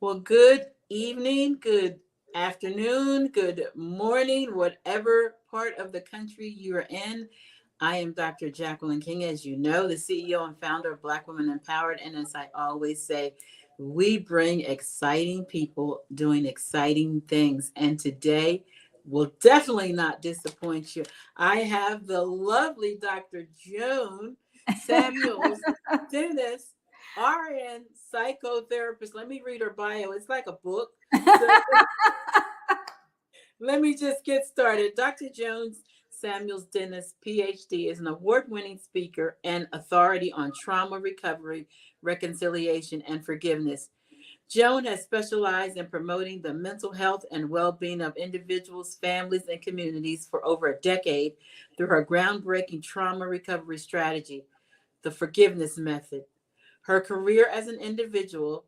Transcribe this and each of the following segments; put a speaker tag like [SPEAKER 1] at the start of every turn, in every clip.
[SPEAKER 1] Well, good evening, good afternoon, good morning, whatever part of the country you are in. I am Dr. Jacqueline King, as you know, the CEO and founder of Black Women Empowered. And as I always say, we bring exciting people doing exciting things. And today will definitely not disappoint you. I have the lovely Dr. Joan Samuels-Dennis, RN psychotherapist. Let me read her bio. It's like a book. So let me just get started. Dr. Jones Samuels-Dennis, Ph.D., is an award-winning speaker and authority on trauma recovery, reconciliation, and forgiveness. Joan has specialized in promoting the mental health and well-being of individuals, families, and communities for over a decade through her groundbreaking trauma recovery strategy, the forgiveness method. Her career as an individual,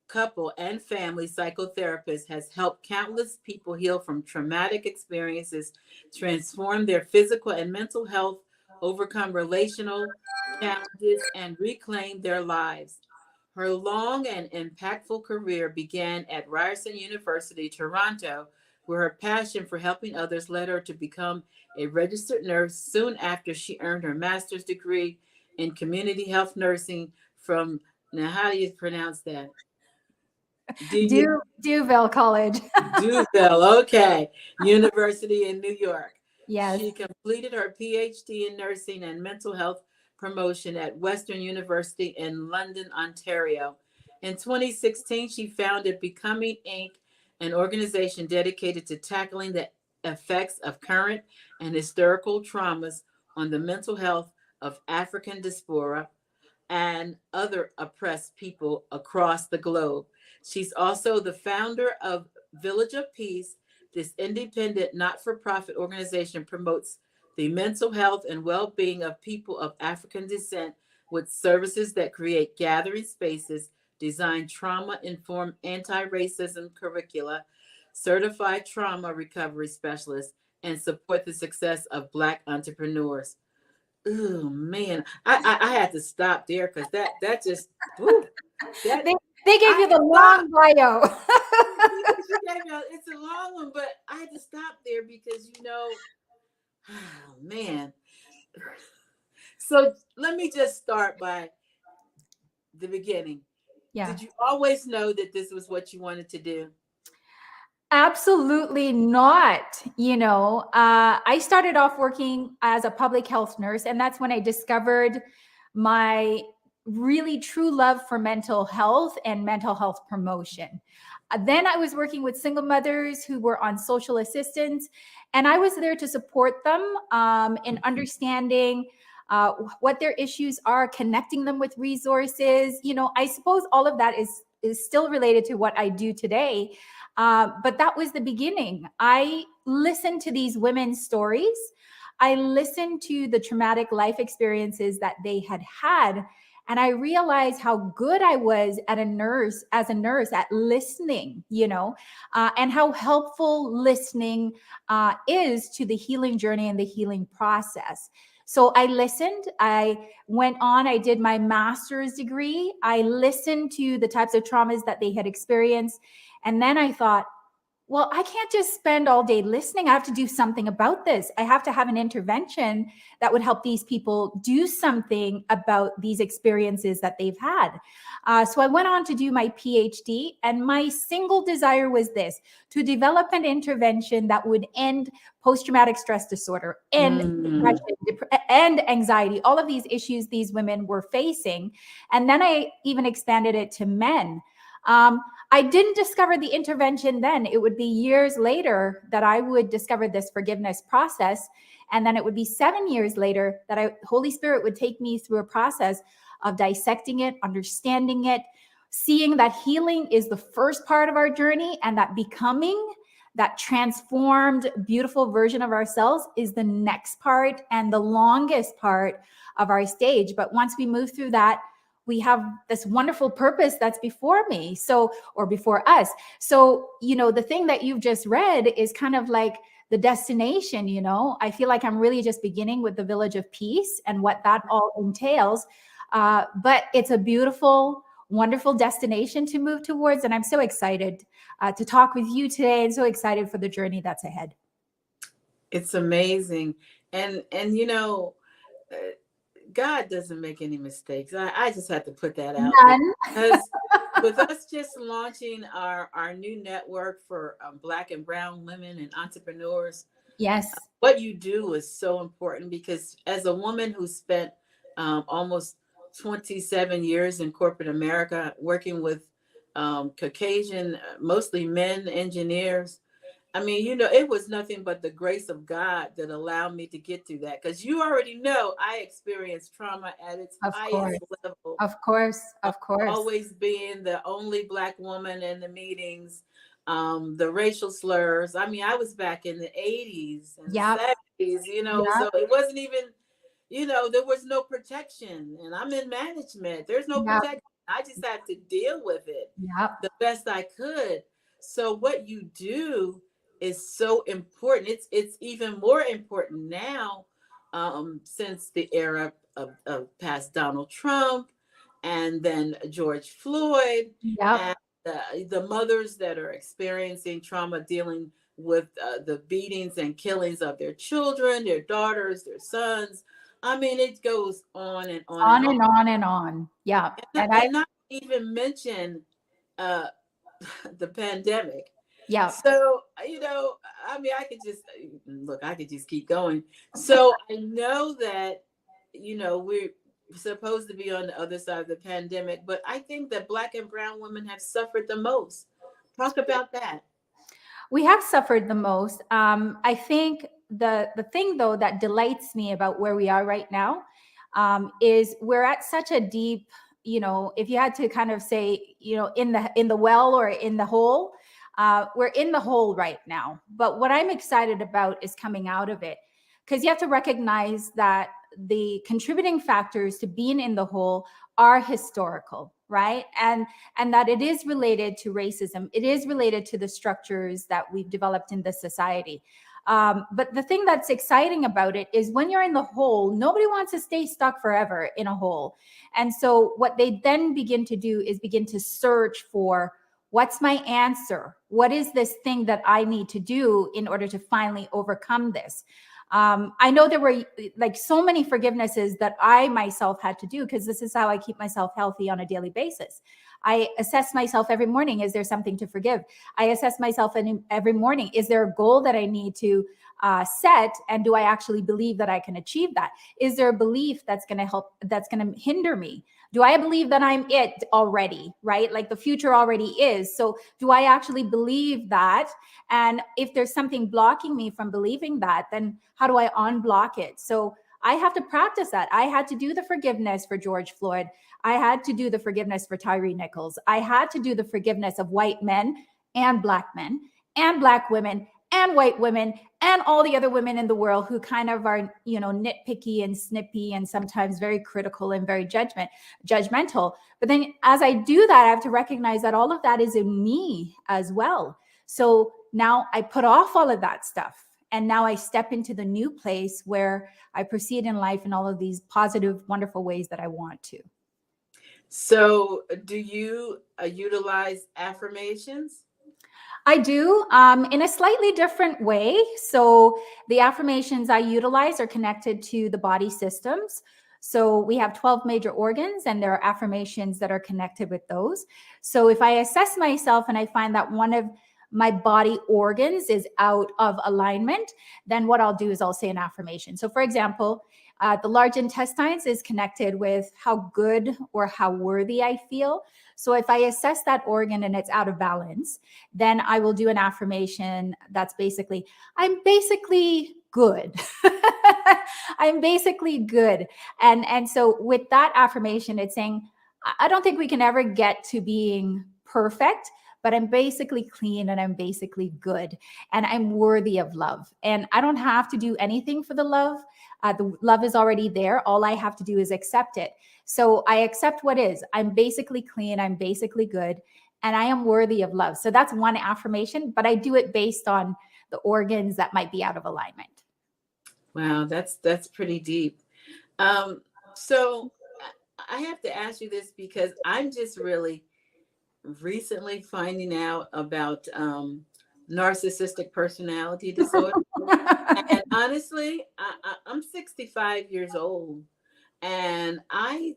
[SPEAKER 1] couple, and family psychotherapist has helped countless people heal from traumatic experiences, transform their physical and mental health, overcome relational challenges, and reclaim their lives. Her long and impactful career began at Ryerson University, Toronto, where her passion for helping others led her to become a registered nurse soon after she earned her master's degree in community health nursing from, now how do you pronounce that?
[SPEAKER 2] Duville College.
[SPEAKER 1] Duville, okay, University in New York.
[SPEAKER 2] Yes.
[SPEAKER 1] She completed her PhD in nursing and mental health promotion at Western University in London, Ontario. In 2016, she founded Becoming Inc., an organization dedicated to tackling the effects of current and historical traumas on the mental health of African diaspora and other oppressed people across the globe. She's also the founder of Village of Peace. This independent, not for profit organization promotes the mental health and well being of people of African descent with services that create gathering spaces, design trauma informed anti racism curricula, certified trauma recovery specialists, and support the success of Black entrepreneurs. Oh man, I had to stop there because that just whew, that
[SPEAKER 2] They gave
[SPEAKER 1] I
[SPEAKER 2] you
[SPEAKER 1] had to
[SPEAKER 2] the
[SPEAKER 1] stop.
[SPEAKER 2] long bio.
[SPEAKER 1] It's a long one, but I had to stop there because oh man. So let me just start by the beginning.
[SPEAKER 2] Yeah.
[SPEAKER 1] Did you always know that this was what you wanted to do?
[SPEAKER 2] Absolutely not. I started off working as a public health nurse, and that's when I discovered my really true love for mental health and mental health promotion. Then I was working with single mothers who were on social assistance, and I was there to support them in understanding what their issues are, connecting them with resources. I suppose all of that is still related to what I do today. But that was the beginning. I listened to these women's stories. I listened to the traumatic life experiences that they had had. And I realized how good I was as a nurse at listening, and how helpful listening is to the healing journey and the healing process. So I listened. I went on. I did my master's degree. I listened to the types of traumas that they had experienced. And then I thought, well, I can't just spend all day listening. I have to do something about this. I have to have an intervention that would help these people do something about these experiences that they've had. So I went on to do my PhD, and my single desire was this: to develop an intervention that would end post-traumatic stress disorder, end depression, and anxiety, all of these issues these women were facing. And then I even expanded it to men. I didn't discover the intervention then. It would be years later that I would discover this forgiveness process. And then it would be 7 years later that Holy Spirit would take me through a process of dissecting it, understanding it, seeing that healing is the first part of our journey, and that becoming that transformed, beautiful version of ourselves is the next part and the longest part of our stage. But once we move through that, we have this wonderful purpose that's before me. Or before us. So, the thing that you've just read is kind of like the destination. I feel like I'm really just beginning with the Village of Peace and what that all entails. But it's a beautiful, wonderful destination to move towards. And I'm so excited to talk with you today, and so excited for the journey that's ahead.
[SPEAKER 1] It's amazing. And uh, God doesn't make any mistakes. I just have to put that out there,
[SPEAKER 2] None.
[SPEAKER 1] because with us just launching our new network for Black and Brown women and entrepreneurs,
[SPEAKER 2] Yes.
[SPEAKER 1] what you do is so important, because as a woman who spent almost 27 years in corporate America working with Caucasian, mostly men engineers, I mean, it was nothing but the grace of God that allowed me to get through that. Because you already know I experienced trauma at its
[SPEAKER 2] Of course.
[SPEAKER 1] highest level.
[SPEAKER 2] Of course. Of course.
[SPEAKER 1] Always being the only Black woman in the meetings, the racial slurs. I mean, I was back in the 80s and
[SPEAKER 2] Yep.
[SPEAKER 1] 70s, so
[SPEAKER 2] Yep.
[SPEAKER 1] it wasn't even, there was no protection. And I'm in management. There's no
[SPEAKER 2] Yep.
[SPEAKER 1] protection. I just had to deal with it
[SPEAKER 2] Yep.
[SPEAKER 1] the best I could. So what you do is so important. It's even more important now, since the era of past Donald Trump, and then George Floyd,
[SPEAKER 2] Yep.
[SPEAKER 1] and the mothers that are experiencing trauma, dealing with the beatings and killings of their children, their daughters, their sons. I mean, it goes on and on and
[SPEAKER 2] On
[SPEAKER 1] on.
[SPEAKER 2] and on and on. Yeah.
[SPEAKER 1] And not even mention uh, the pandemic.
[SPEAKER 2] Yeah.
[SPEAKER 1] So, I mean, I could just keep going. So I know that, we're supposed to be on the other side of the pandemic, but I think that Black and Brown women have suffered the most. Talk about that.
[SPEAKER 2] We have suffered the most. I think the thing though that delights me about where we are right now is we're at such a deep, if you had to kind of say, in the well or in the hole, we're in the hole right now. But what I'm excited about is coming out of it, because you have to recognize that the contributing factors to being in the hole are historical, right? And that it is related to racism. It is related to the structures that we've developed in this society. But the thing that's exciting about it is when you're in the hole, nobody wants to stay stuck forever in a hole. And so what they then begin to do is begin to search for, what's my answer? What is this thing that I need to do in order to finally overcome this? I know there were like so many forgivenesses that I myself had to do, because this is how I keep myself healthy on a daily basis. I assess myself every morning. Is there something to forgive? I assess myself every morning. Is there a goal that I need to set? And do I actually believe that I can achieve that? Is there a belief that's going to help, that's going to hinder me? Do I believe that I'm it already, right? Like the future already is. So do I actually believe that? And if there's something blocking me from believing that, then how do I unblock it? So I have to practice that. I had to do the forgiveness for George Floyd. I had to do the forgiveness for Tyree Nichols. I had to do the forgiveness of white men and Black men and Black women and white women and all the other women in the world who kind of are, nitpicky and snippy and sometimes very critical and very judgmental. But then as I do that, I have to recognize that all of that is in me as well. So now I put off all of that stuff. And now I step into the new place where I proceed in life in all of these positive, wonderful ways that I want to.
[SPEAKER 1] So do you utilize affirmations?
[SPEAKER 2] I do, in a slightly different way. So the affirmations I utilize are connected to the body systems. So we have 12 major organs, and there are affirmations that are connected with those. So if I assess myself and I find that one of my body organs is out of alignment, then what I'll do is I'll say an affirmation. So for example, the large intestines is connected with how good or how worthy I feel. So if I assess that organ and it's out of balance, then I will do an affirmation that's basically, I'm basically good. I'm basically good. And so with that affirmation, it's saying, I don't think we can ever get to being perfect, but I'm basically clean and I'm basically good and I'm worthy of love. And I don't have to do anything for the love. The love is already there. All I have to do is accept it. So I accept what is. I'm basically clean. I'm basically good. And I am worthy of love. So that's one affirmation, but I do it based on the organs that might be out of alignment.
[SPEAKER 1] Wow, that's pretty deep. So I have to ask you this because I'm just really recently finding out about narcissistic personality disorder. And honestly, I'm 65 years old, and I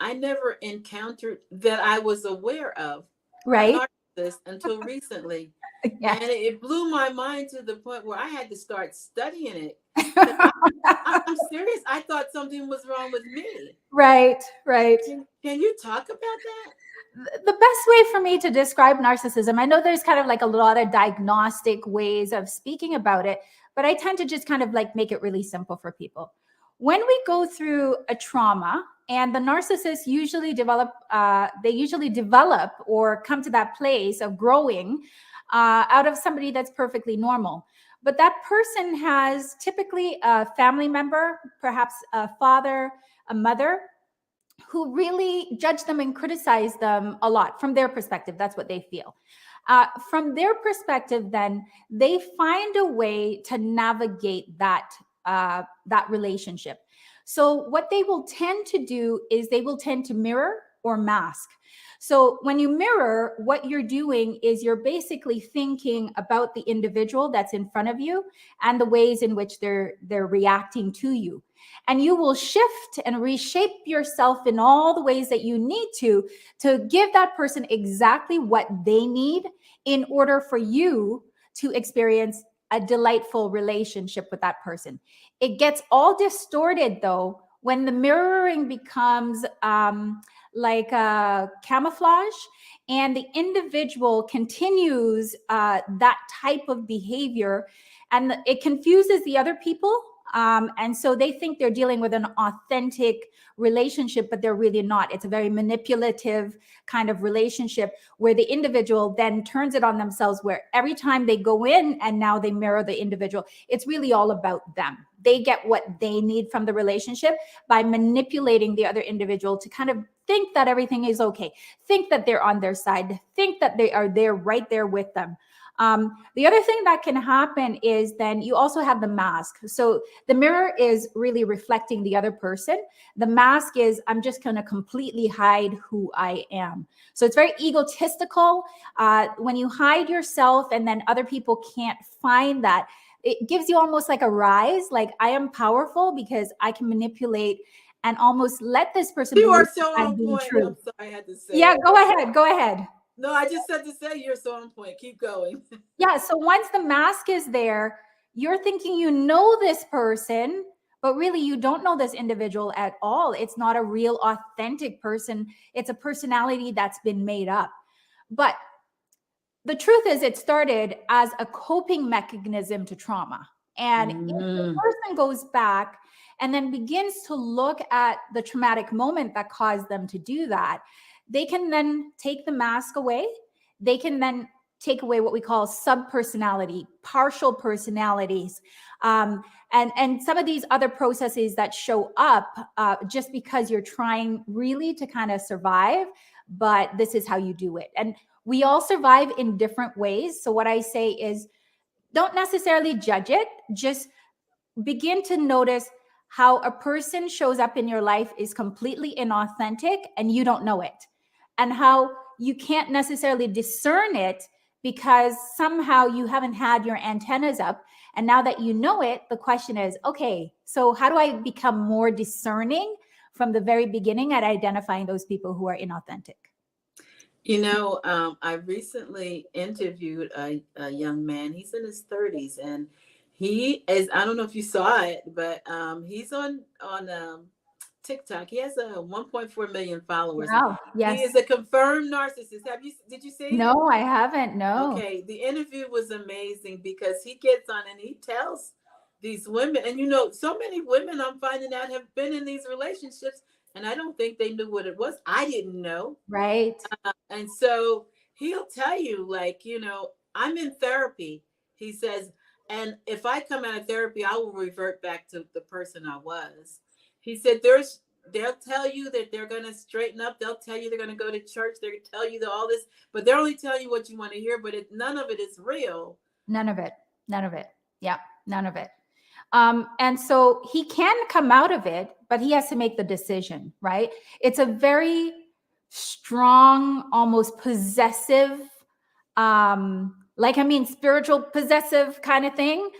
[SPEAKER 1] never encountered that I was aware of a
[SPEAKER 2] Right?
[SPEAKER 1] narcissist until recently.
[SPEAKER 2] Yes.
[SPEAKER 1] And it blew my mind to the point where I had to start studying it. 'Cause I'm serious. I thought something was wrong with me.
[SPEAKER 2] Right, right.
[SPEAKER 1] Can you talk about that?
[SPEAKER 2] The best way for me to describe narcissism, I know there's kind of like a lot of diagnostic ways of speaking about it, but I tend to just kind of like make it really simple for people. When we go through a trauma, and the narcissists usually develop or come to that place of growing out of somebody that's perfectly normal. But that person has typically a family member, perhaps a father, a mother, who really judge them and criticize them a lot from their perspective. That's what they feel. From their perspective, then they find a way to navigate that relationship. So what they will tend to do is they will tend to mirror or mask. So when you mirror, what you're doing is you're basically thinking about the individual that's in front of you and the ways in which they're reacting to you. And you will shift and reshape yourself in all the ways that you need to give that person exactly what they need in order for you to experience a delightful relationship with that person. It gets all distorted though when the mirroring becomes like a camouflage, and the individual continues that type of behavior, and it confuses the other people. And so they think they're dealing with an authentic relationship, but they're really not. It's a very manipulative kind of relationship where the individual then turns it on themselves, where every time they go in and now they mirror the individual, it's really all about them. They get what they need from the relationship by manipulating the other individual to kind of think that everything is okay, think that they're on their side, think that they are there right there with them. The other thing that can happen is then you also have the mask. So the mirror is really reflecting the other person. The mask is, I'm just going to completely hide who I am. So it's very egotistical. When you hide yourself and then other people can't find that, it gives you almost like a rise, like I am powerful because I can manipulate and almost let this person
[SPEAKER 1] You
[SPEAKER 2] believe
[SPEAKER 1] are so
[SPEAKER 2] I'm
[SPEAKER 1] on
[SPEAKER 2] being
[SPEAKER 1] point.
[SPEAKER 2] true.
[SPEAKER 1] I'm sorry I had to say
[SPEAKER 2] Yeah,
[SPEAKER 1] it.
[SPEAKER 2] go ahead. Go ahead.
[SPEAKER 1] No, I just had to say you're so on point. Keep going.
[SPEAKER 2] Yeah. So once the mask is there, you're thinking you know this person, but really you don't know this individual at all. It's not a real authentic person. It's a personality that's been made up. But the truth is, it started as a coping mechanism to trauma. And if the
[SPEAKER 1] Mm.
[SPEAKER 2] person goes back and then begins to look at the traumatic moment that caused them to do that, they can then take the mask away. They can then take away what we call subpersonality, partial personalities, and some of these other processes that show up just because you're trying really to kind of survive, but this is how you do it. And we all survive in different ways. So what I say is, don't necessarily judge it. Just begin to notice how a person shows up in your life is completely inauthentic and you don't know it. And how you can't necessarily discern it because somehow you haven't had your antennas up. And now that you know it, the question is, okay, so how do I become more discerning from the very beginning at identifying those people who are inauthentic?
[SPEAKER 1] I recently interviewed a young man. He's in his 30s, and he is, I don't know if you saw it, but he's on TikTok. He has a 1.4 million followers.
[SPEAKER 2] Wow.
[SPEAKER 1] He
[SPEAKER 2] Yes.
[SPEAKER 1] is a confirmed narcissist. Did you see it?
[SPEAKER 2] No, I haven't. No.
[SPEAKER 1] Okay, the interview was amazing because he gets on and he tells these women, and so many women I'm finding out have been in these relationships, and I don't think they knew what it was. I didn't know.
[SPEAKER 2] Right.
[SPEAKER 1] And so he'll tell you, like, I'm in therapy. He says, and if I come out of therapy, I will revert back to the person I was. He said, they'll tell you that they're going to straighten up. They'll tell you they're going to go to church. They're going to tell you all this, but they're only telling you what you want to hear, but none of it is real.
[SPEAKER 2] None of it. None of it. Yeah. None of it. And so he can come out of it, but he has to make the decision, right? It's a very strong, almost possessive, spiritual possessive kind of thing,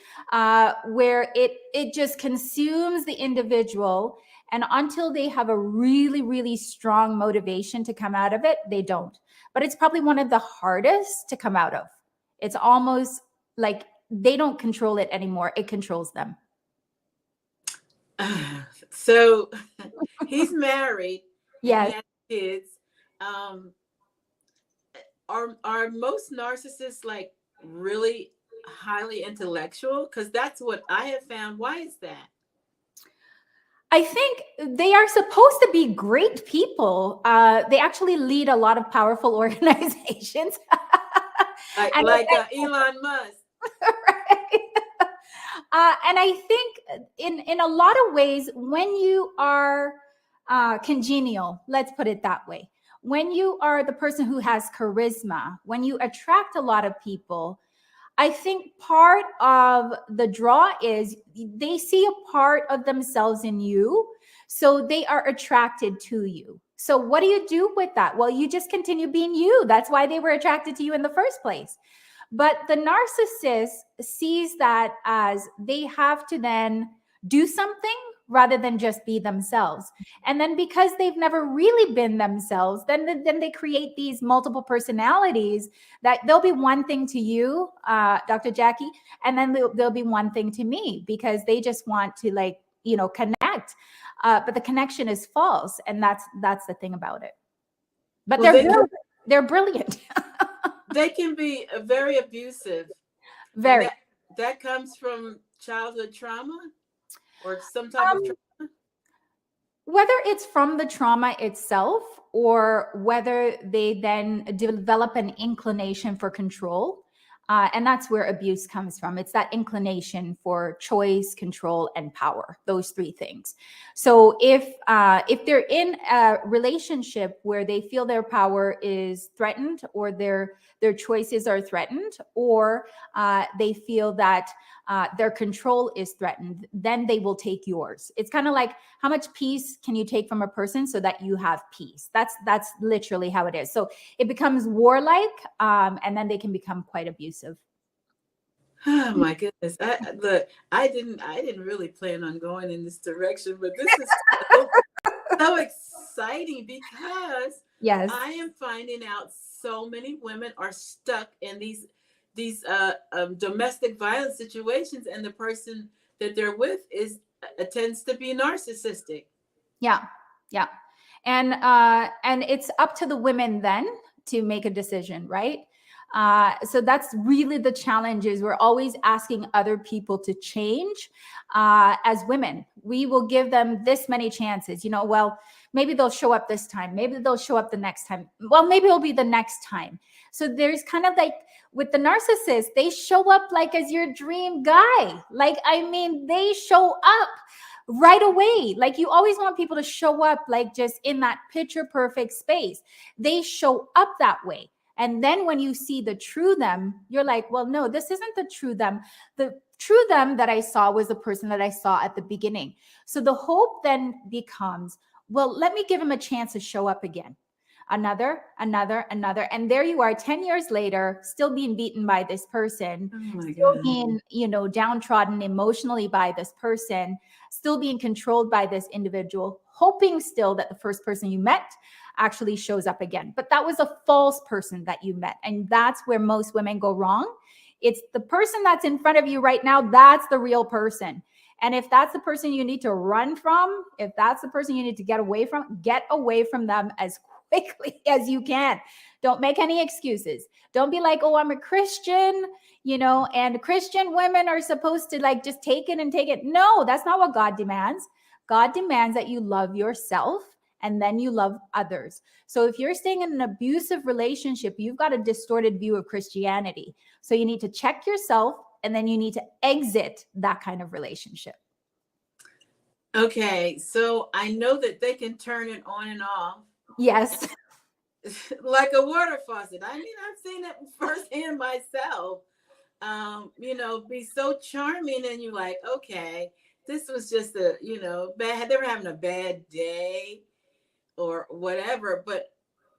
[SPEAKER 2] where it just consumes the individual. And until they have a really, really strong motivation to come out of it, they don't. But it's probably one of the hardest to come out of. It's almost like they don't control it anymore. It controls them.
[SPEAKER 1] So he's married and he
[SPEAKER 2] Yes.
[SPEAKER 1] has kids. Are most narcissists like really highly intellectual? Because that's what I have found. Why is that?
[SPEAKER 2] I think they are supposed to be great people. They actually lead a lot of powerful organizations. And
[SPEAKER 1] Elon Musk.
[SPEAKER 2] right? And I think in a lot of ways, when you are congenial, let's put it that way, when you are the person who has charisma, when you attract a lot of people, I think part of the draw is they see a part of themselves in you, so they are attracted to you. So what do you do with that? Well, you just continue being you. That's why they were attracted to you in the first place. But the narcissist sees that as they have to then do something rather than just be themselves. And then because they've never really been themselves, then they create these multiple personalities that they'll be one thing to you, Dr. Jackie, and then they'll be one thing to me because they just want to connect. But the connection is false. And that's the thing about it. But they're brilliant.
[SPEAKER 1] They can be very abusive.
[SPEAKER 2] Very.
[SPEAKER 1] That comes from childhood trauma or some type of trauma?
[SPEAKER 2] Whether it's from the trauma itself or whether they then develop an inclination for control. And that's where abuse comes from. It's that inclination for choice, control, and power. Those three things. So if they're in a relationship where they feel their power is threatened, or their choices are threatened, or they feel that their control is threatened, then they will take yours. It's kind of like, how much peace can you take from a person so that you have peace? That's literally how it is. So it becomes warlike, and then they can become quite abusive.
[SPEAKER 1] Oh my goodness! I didn't really plan on going in this direction, but this is so exciting because
[SPEAKER 2] yes,
[SPEAKER 1] I am finding out so many women are stuck in these domestic violence situations, and the person that they're with tends to be narcissistic.
[SPEAKER 2] Yeah. And it's up to the women then to make a decision, right? So that's really the challenge. Is we're always asking other people to change. As women, we will give them this many chances. Well, maybe they'll show up this time. Maybe they'll show up the next time. Well, maybe it'll be the next time. So there's kind of like, with the narcissist, they show up like as your dream guy. They show up right away. Like, you always want people to show up like just in that picture perfect space. They show up that way. And then when you see the true them, you're like, well, no, this isn't the true them. The true them that I saw was the person that I saw at the beginning. So the hope then becomes, well, let me give him a chance to show up again. Another. And there you are 10 years later, still being beaten by this person, still being, downtrodden emotionally by this person, still being controlled by this individual, hoping still that the first person you met actually shows up again. But that was a false person that you met. And that's where most women go wrong. It's the person that's in front of you right now. That's the real person. And if that's the person you need to run from, if that's the person you need to get away from them as quickly as you can. Don't make any excuses. Don't be like, oh, I'm a Christian, and Christian women are supposed to like just take it and take it. No, that's not what God demands. God demands that you love yourself and then you love others. So if you're staying in an abusive relationship, you've got a distorted view of Christianity. So you need to check yourself, and then you need to exit that kind of relationship.
[SPEAKER 1] Okay, so I know that they can turn it on and off.
[SPEAKER 2] Yes.
[SPEAKER 1] Like a water faucet. I've seen it firsthand myself. be so charming, and you're like, okay, this was just a, bad, they were having a bad day or whatever. But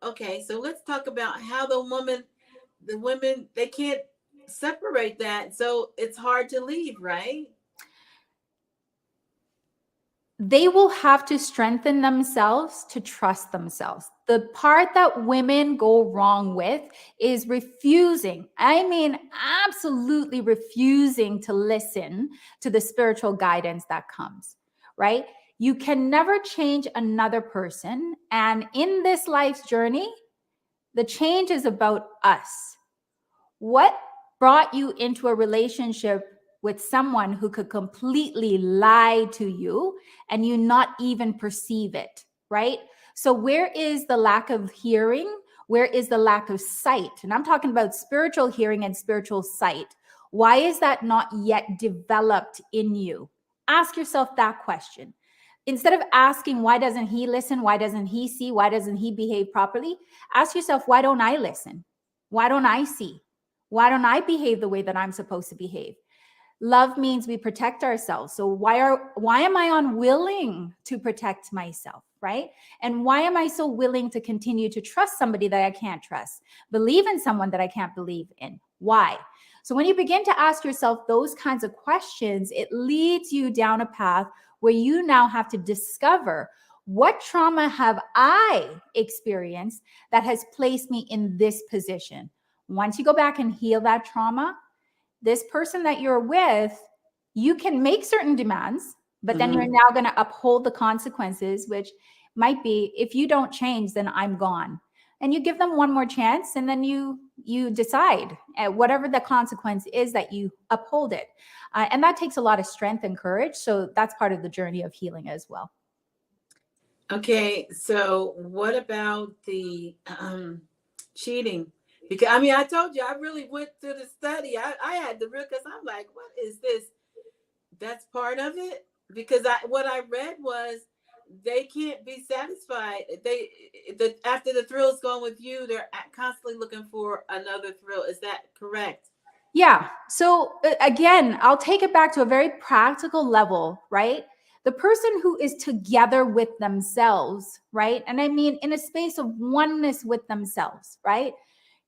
[SPEAKER 1] okay, so let's talk about how the women, they can't separate that. So it's hard to leave, right?
[SPEAKER 2] They will have to strengthen themselves to trust themselves. The part that women go wrong with is refusing. I mean, absolutely refusing to listen to the spiritual guidance that comes, right? You can never change another person. And in this life's journey, the change is about us. What brought you into a relationship with someone who could completely lie to you and you not even perceive it, right? So, where is the lack of hearing? Where is the lack of sight? And I'm talking about spiritual hearing and spiritual sight. Why is that not yet developed in you? Ask yourself that question. Instead of asking, why doesn't he listen? Why doesn't he see? Why doesn't he behave properly? Ask yourself, why don't I listen? Why don't I see? Why don't I behave the way that I'm supposed to behave? Love means we protect ourselves. So why am I unwilling to protect myself, right? And why am I so willing to continue to trust somebody that I can't trust? Believe in someone that I can't believe in? Why? So when you begin to ask yourself those kinds of questions, it leads you down a path where you now have to discover, what trauma have I experienced that has placed me in this position? Once you go back and heal that trauma, this person that you're with, you can make certain demands, but then you're now going to uphold the consequences, which might be, if you don't change, then I'm gone. And you give them one more chance, and then you decide whatever the consequence is that you uphold it. And that takes a lot of strength and courage. So that's part of the journey of healing as well.
[SPEAKER 1] Okay, so what about the cheating? Because I mean, I told you I really went through the study. I had to real, because I'm like, what is this? That's part of it. Because what I read was they can't be satisfied. After the thrill's gone with you, they're constantly looking for another thrill. Is that correct?
[SPEAKER 2] Yeah. So again, I'll take it back to a very practical level, right? The person who is together with themselves, right? And I mean, in a space of oneness with themselves, right?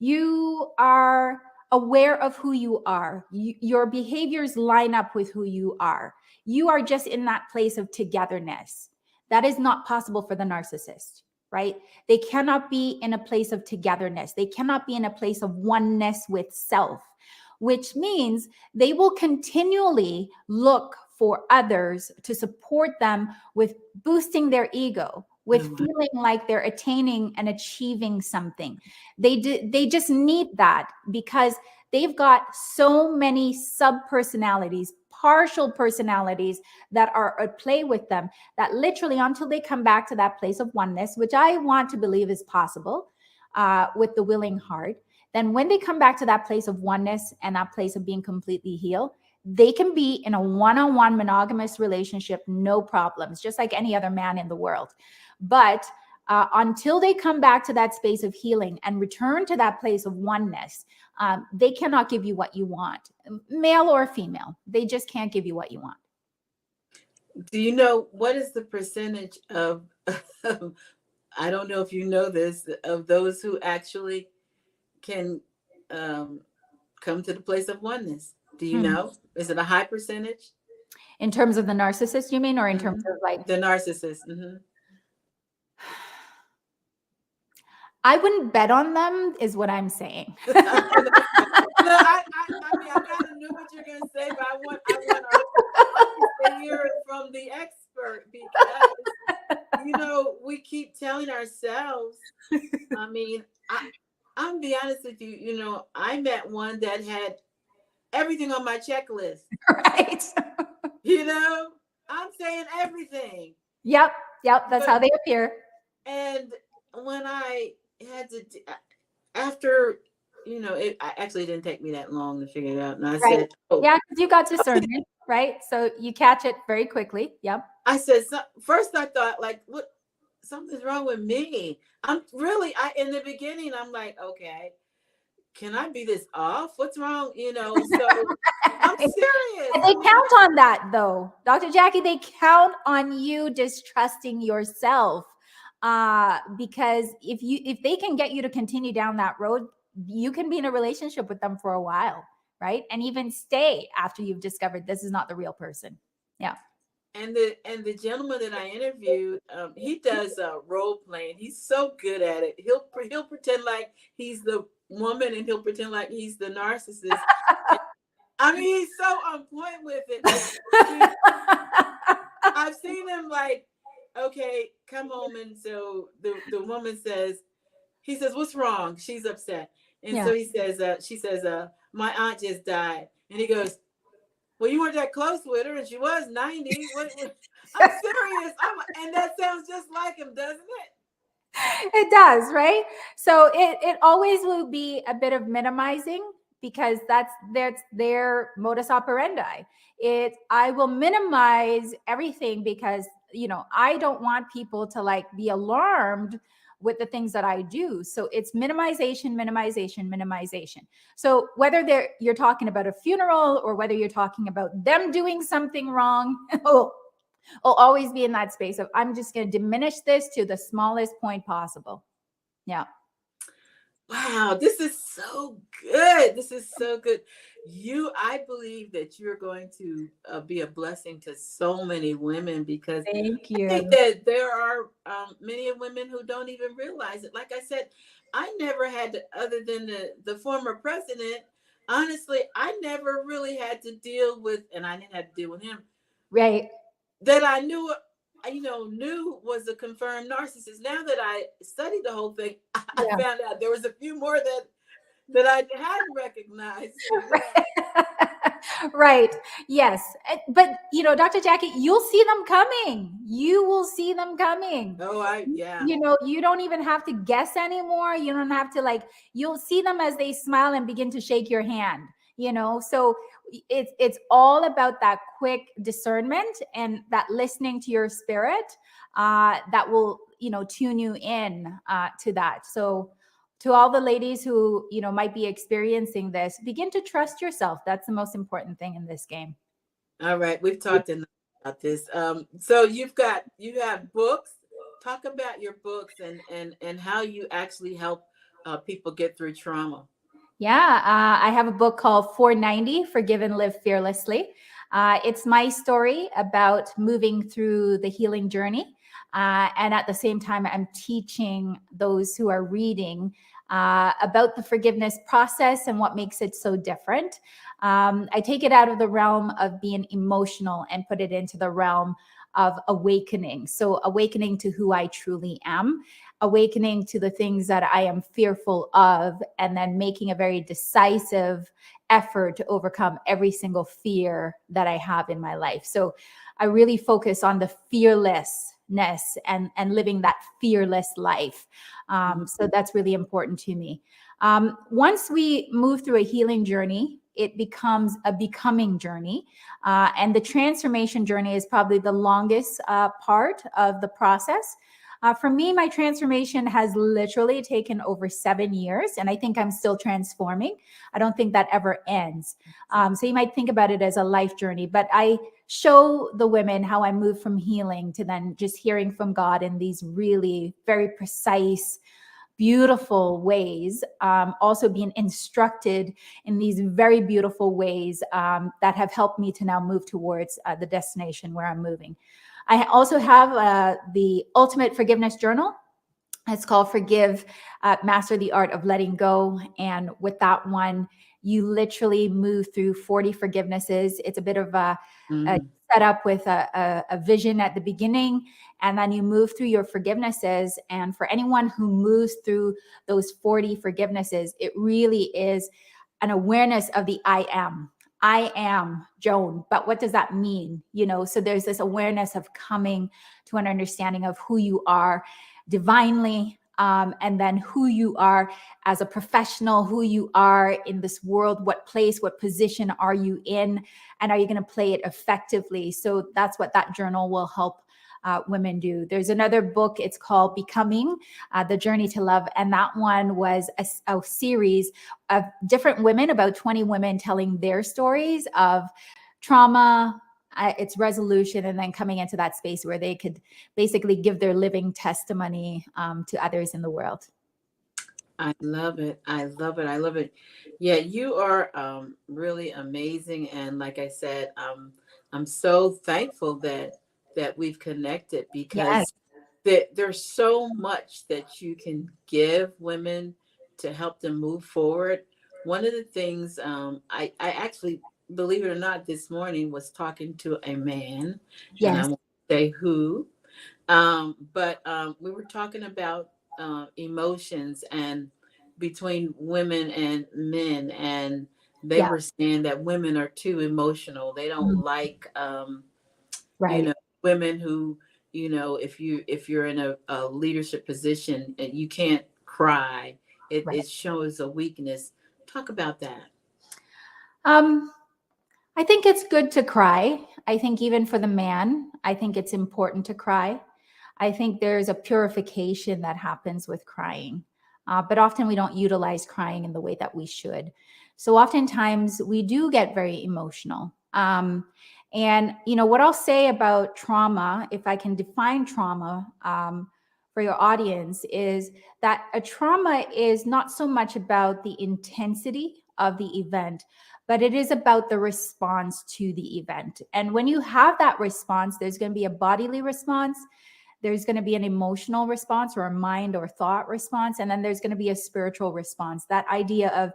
[SPEAKER 2] You are aware of who you are. Your behaviors line up with who you are. You are just in that place of togetherness. That is not possible for the narcissist, right? They cannot be in a place of togetherness. They cannot be in a place of oneness with self, which means they will continually look for others to support them with boosting their ego, with feeling like they're attaining and achieving something. They just need that because they've got so many sub-personalities, partial personalities that are at play with them, that literally until they come back to that place of oneness, which I want to believe is possible with the willing heart, then when they come back to that place of oneness and that place of being completely healed, they can be in a one-on-one monogamous relationship, no problems, just like any other man in the world. But until they come back to that space of healing and return to that place of oneness, they cannot give you what you want, male or female. They just can't give you what you want.
[SPEAKER 1] Do you know what is the percentage of, I don't know if you know this, of those who actually can come to the place of oneness? Do you know? Is it a high percentage?
[SPEAKER 2] In terms of the narcissist, you mean, or in terms of like
[SPEAKER 1] the narcissist?
[SPEAKER 2] I wouldn't bet on them, is what I'm saying.
[SPEAKER 1] No, I mean, I kind of knew what you're going to say, but I want to hear it from the expert, because we keep telling ourselves. I mean, I'm be honest with you. I met one that had everything on my checklist.
[SPEAKER 2] Right.
[SPEAKER 1] I'm saying everything.
[SPEAKER 2] Yep. That's how they appear.
[SPEAKER 1] And when I had to, after, it actually didn't take me that long to figure it out. And I said,
[SPEAKER 2] yeah, because you got discernment, right? So you catch it very quickly. Yep.
[SPEAKER 1] I said, first I thought, like, what? Something's wrong with me. In the beginning, I'm like, okay. can I be this off? What's wrong? So I'm serious.
[SPEAKER 2] And they count on that though. Dr. Jackie, they count on you distrusting yourself. Because if they can get you to continue down that road, you can be in a relationship with them for a while, right? And even stay after you've discovered this is not the real person. Yeah.
[SPEAKER 1] And the gentleman that I interviewed, he does role playing. He's so good at it. He'll pretend like he's the woman, and he'll pretend like he's the narcissist. And, I mean, he's so on point with it. I've seen him like, okay, come home, and so the woman says, he says, "What's wrong?" She's upset, and
[SPEAKER 2] Yeah.
[SPEAKER 1] so she says, "My aunt just died," and he goes, "Well, you weren't that close with her, and she was 90. What? I'm serious. And that sounds just like him, doesn't it?
[SPEAKER 2] It does, right? So it always will be a bit of minimizing, because that's their modus operandi. I will minimize everything because I don't want people to like be alarmed with the things that I do. So it's minimization, minimization, minimization. So whether you're talking about a funeral or whether you're talking about them doing something wrong, will always be in that space of I'm just going to diminish this to the smallest point possible. Yeah.
[SPEAKER 1] Wow, this is so good. This is so good. I believe that you're going to be a blessing to so many women, because
[SPEAKER 2] Thank
[SPEAKER 1] I think
[SPEAKER 2] you.
[SPEAKER 1] that there are many women who don't even realize it. Like I said, I never had to, other than the former president, honestly, I never really had to deal with, and I didn't have to deal with him,
[SPEAKER 2] Right.
[SPEAKER 1] that I knew was a confirmed narcissist. Now that I studied the whole thing, I
[SPEAKER 2] Yeah.
[SPEAKER 1] found out there was a few more that I hadn't recognized. So yeah.
[SPEAKER 2] Right. Yes. But Dr. Jackie, you'll see them coming. You will see them coming.
[SPEAKER 1] Oh, yeah.
[SPEAKER 2] You don't even have to guess anymore. You don't have to you'll see them as they smile and begin to shake your hand. So it's all about that quick discernment and that listening to your spirit that will tune you in to that. So to all the ladies who might be experiencing this, begin to trust yourself. That's the most important thing in this game.
[SPEAKER 1] All right, we've talked enough about this. So you have books. Talk about your books and how you actually help people get through trauma.
[SPEAKER 2] Yeah, I have a book called 490 Forgive and Live Fearlessly. It's my story about moving through the healing journey. And at the same time, I'm teaching those who are reading about the forgiveness process and what makes it so different. I take it out of the realm of being emotional and put it into the realm of awakening. So awakening to who I truly am, awakening to the things that I am fearful of, and then making a very decisive effort to overcome every single fear that I have in my life. So I really focus on the fearlessness and living that fearless life. So that's really important to me. Once we move through a healing journey, it becomes a becoming journey. And the transformation journey is probably the longest part of the process. For me, my transformation has literally taken over 7 years, and I think I'm still transforming. I don't think that ever ends. So you might think about it as a life journey, but I show the women how I move from healing to then just hearing from God in these really very precise, beautiful ways, also being instructed in these very beautiful ways that have helped me to now move towards the destination where I'm moving. I also have the Ultimate Forgiveness Journal. It's called Forgive, Master the Art of Letting Go. And with that one, you literally move through 40 forgivenesses. It's a bit of a set up with a vision at the beginning, and then you move through your forgivenesses. And for anyone who moves through those 40 forgivenesses, it really is an awareness of the I am. I am Joan, but what does that mean? So there's this awareness of coming to an understanding of who you are divinely, and then who you are as a professional, who you are in this world, what place, what position are you in, and are you going to play it effectively? So that's what that journal will help women do. There's another book, it's called Becoming, The Journey to Love. And that one was a series of different women, about 20 women telling their stories of trauma, its resolution, and then coming into that space where they could basically give their living testimony to others in the world.
[SPEAKER 1] I love it. I love it. I love it. Yeah, you are really amazing. And like I said, I'm so thankful that we've connected,
[SPEAKER 2] Yes.
[SPEAKER 1] because there's so much that you can give women to help them move forward. One of the things I actually, believe it or not, this morning was talking to a man, and I
[SPEAKER 2] Yes.
[SPEAKER 1] won't say who, but we were talking about emotions and between women and men, and they
[SPEAKER 2] Yeah.
[SPEAKER 1] were saying that women are too emotional. They don't
[SPEAKER 2] Mhm.
[SPEAKER 1] like, you
[SPEAKER 2] Right.
[SPEAKER 1] know, women who, if you're in a leadership position and you can't cry,
[SPEAKER 2] Right.
[SPEAKER 1] it shows a weakness. Talk about that.
[SPEAKER 2] Um, I think it's good to cry. I think even for the man, I think it's important to cry. I think there's a purification that happens with crying, but often we don't utilize crying in the way that we should. So oftentimes we do get very emotional. And what I'll say about trauma, if I can define trauma for your audience, is that a trauma is not so much about the intensity of the event, but it is about the response to the event. And when you have that response, there's going to be a bodily response, there's going to be an emotional response or a mind or thought response, and then there's going to be a spiritual response. That idea of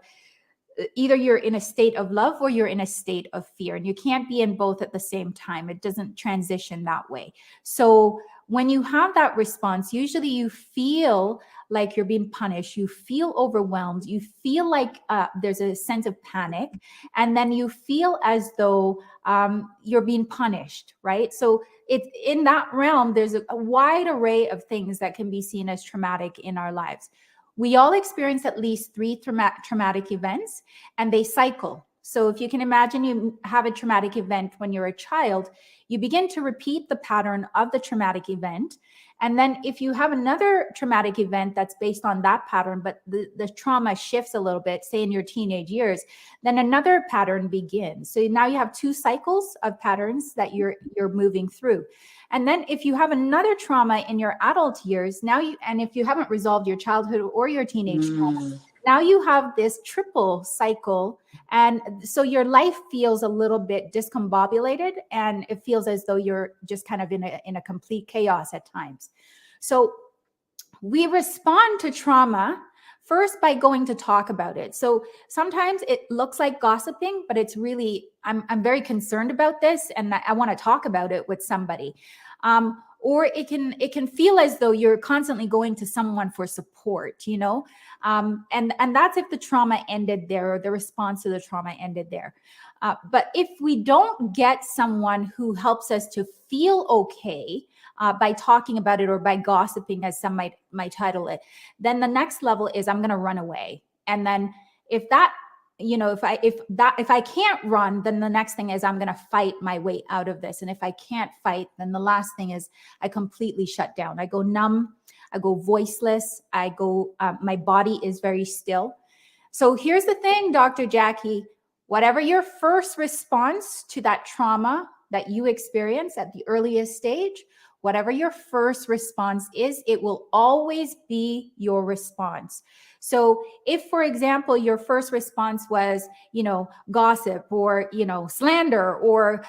[SPEAKER 2] either you're in a state of love or you're in a state of fear, and you can't be in both at the same time. It doesn't transition that way. So when you have that response, usually you feel like you're being punished, you feel overwhelmed, you feel like there's a sense of panic, and then you feel as though you're being punished, right? So it's in that realm, there's a wide array of things that can be seen as traumatic in our lives. We all experience at least 3 traumatic events, and they cycle. So if you can imagine, you have a traumatic event when you're a child, you begin to repeat the pattern of the traumatic event. And then if you have another traumatic event that's based on that pattern, but the trauma shifts a little bit, say in your teenage years, then another pattern begins. So now you have 2 cycles of patterns that you're moving through. And then if you have another trauma in your adult years, and if you haven't resolved your childhood or your teenage trauma, now you have this triple cycle. And so your life feels a little bit discombobulated, and it feels as though you're just kind of in a complete chaos at times. So we respond to trauma first by going to talk about it. So sometimes it looks like gossiping, but it's really, I'm very concerned about this, and I want to talk about it with somebody. Or it can feel as though you're constantly going to someone for support, and that's if the trauma ended there, or the response to the trauma ended there. But if we don't get someone who helps us to feel okay by talking about it or by gossiping, as some might title it, then the next level is I'm going to run away. And then if I can't run, then the next thing is I'm going to fight my way out of this. And if I can't fight, then the last thing is I completely shut down. I go numb, I go voiceless, my body is very still. So here's the thing, Dr. Jackie, whatever your first response to that trauma that you experience at the earliest stage, whatever your first response is, it will always be your response. So if, for example, your first response was, gossip or, slander or,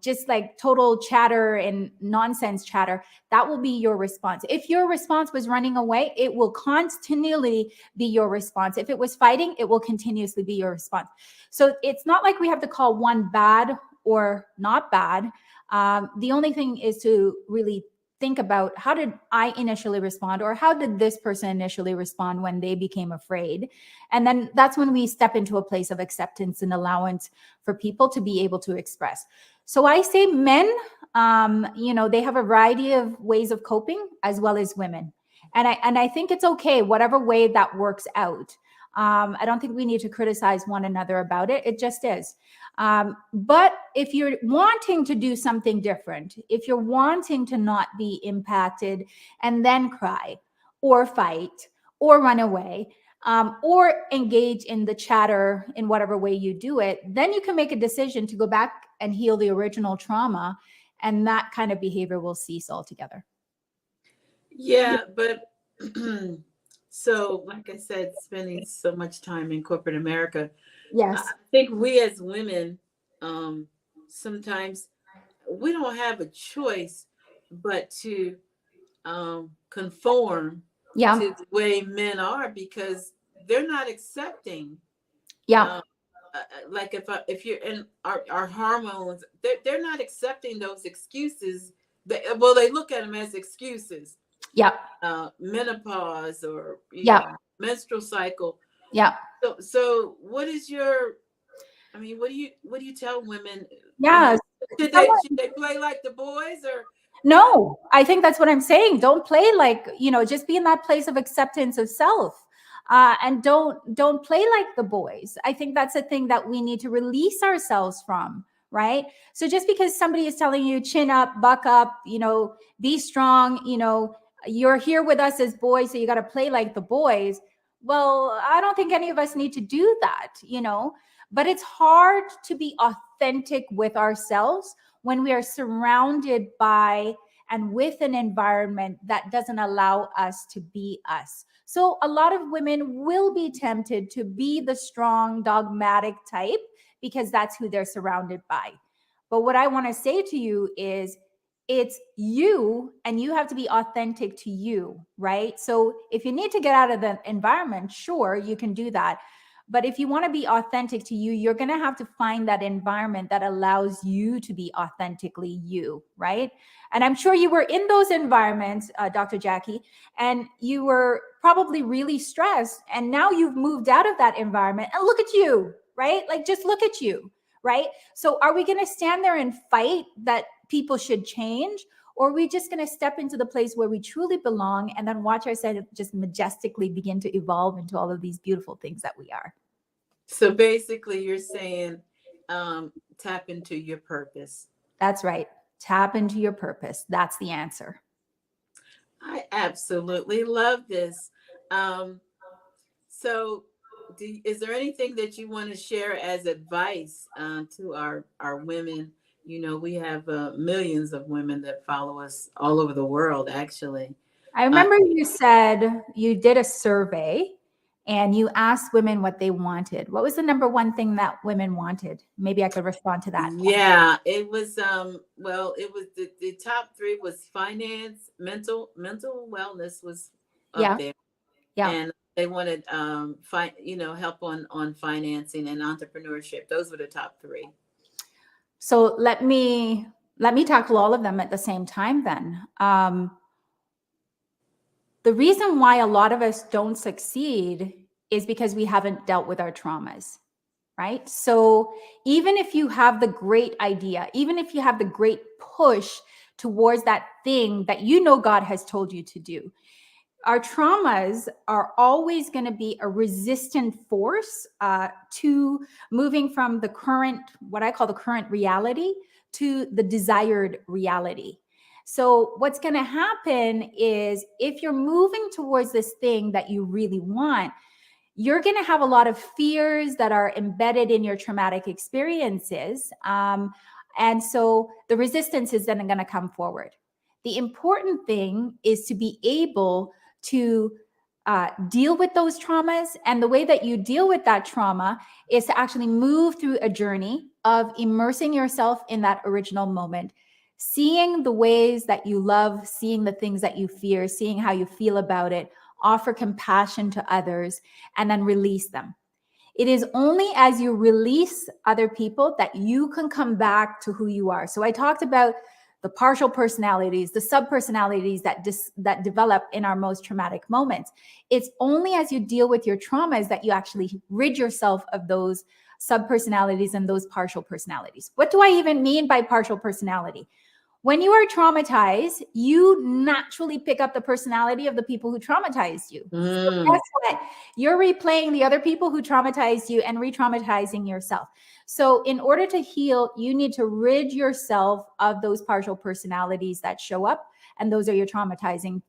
[SPEAKER 2] just like total chatter and nonsense chatter, that will be your response. If your response was running away, it will continually be your response. If it was fighting, it will continuously be your response. So it's not like we have to call one bad or not bad. The only thing is to really think about, how did I initially respond, or how did this person initially respond when they became afraid? And then that's when we step into a place of acceptance and allowance for people to be able to express. So I say men, they have a variety of ways of coping, as well as women. And I think it's okay, whatever way that works out. I don't think we need to criticize one another about it. It just is. But if you're wanting to do something different, if you're wanting to not be impacted and then cry or fight or run away, or engage in the chatter in whatever way you do it, then you can make a decision to go back and heal the original trauma, and that kind of behavior will cease altogether.
[SPEAKER 1] Yeah, but so like I said, spending so much time in corporate America, I
[SPEAKER 2] Yes.
[SPEAKER 1] think we as women, sometimes we don't have a choice but to conform
[SPEAKER 2] Yeah.
[SPEAKER 1] to the way men are, because they're not accepting.
[SPEAKER 2] Yeah.
[SPEAKER 1] Like if you're in our hormones, they're not accepting those excuses. Well, they look at them as excuses.
[SPEAKER 2] Yeah.
[SPEAKER 1] Menopause or
[SPEAKER 2] Yeah.
[SPEAKER 1] menstrual cycle.
[SPEAKER 2] Yeah.
[SPEAKER 1] So what is your? I mean, what do you tell women?
[SPEAKER 2] Yeah.
[SPEAKER 1] Should they play like the boys or?
[SPEAKER 2] No, I think that's what I'm saying. Don't play like, just be in that place of acceptance of self. And don't play like the boys. I think that's a thing that we need to release ourselves from, right? So just because somebody is telling you chin up, buck up, be strong, you're here with us as boys, so you got to play like the boys. Well, I don't think any of us need to do that, but it's hard to be authentic with ourselves when we are surrounded by and with an environment that doesn't allow us to be us. So a lot of women will be tempted to be the strong, dogmatic type because that's who they're surrounded by. But what I want to say to you is it's you, and you have to be authentic to you, right? So if you need to get out of the environment, sure, you can do that. But if you want to be authentic to you, you're going to have to find that environment that allows you to be authentically you, right? And I'm sure you were in those environments, Dr. Jackie, and you were probably really stressed. And now you've moved out of that environment and look at you, right? Like, just look at you, right? So are we going to stand there and fight that people should change? Or are we just going to step into the place where we truly belong and then watch ourselves just majestically begin to evolve into all of these beautiful things that we are?
[SPEAKER 1] So basically, you're saying tap into your purpose.
[SPEAKER 2] That's right. Tap into your purpose. That's the answer.
[SPEAKER 1] I absolutely love this. So, is there anything that you want to share as advice to our women? We have millions of women that follow us all over the world, actually.
[SPEAKER 2] I remember you said you did a survey and you asked women what they wanted. What was the number one thing that women wanted? Maybe I could respond to that.
[SPEAKER 1] Yeah, it was well, it was the top three was finance, mental wellness was up there.
[SPEAKER 2] Yeah.
[SPEAKER 1] And they wanted help on financing and entrepreneurship. Those were the top three.
[SPEAKER 2] So let me tackle all of them at the same time then. The reason why a lot of us don't succeed is because we haven't dealt with our traumas, right? So even if you have the great idea, even if you have the great push towards that thing that God has told you to do, our traumas are always going to be a resistant force to moving from the current, what I call the current reality, to the desired reality. So what's going to happen is if you're moving towards this thing that you really want, you're going to have a lot of fears that are embedded in your traumatic experiences. And so the resistance is then going to come forward. The important thing is to be able to deal with those traumas. And the way that you deal with that trauma is to actually move through a journey of immersing yourself in that original moment, seeing the ways that you love, seeing the things that you fear, seeing how you feel about it, offer compassion to others, and then release them. It is only as you release other people that you can come back to who you are. So I talked about the partial personalities, the sub-personalities that develop in our most traumatic moments. It's only as you deal with your traumas that you actually rid yourself of those sub-personalities and those partial personalities. What do I even mean by partial personality? When you are traumatized, you naturally pick up the personality of the people who traumatized you. So guess what? You're replaying the other people who traumatized you and re-traumatizing yourself. So in order to heal, you need to rid yourself of those partial personalities that show up. And those are your traumatizing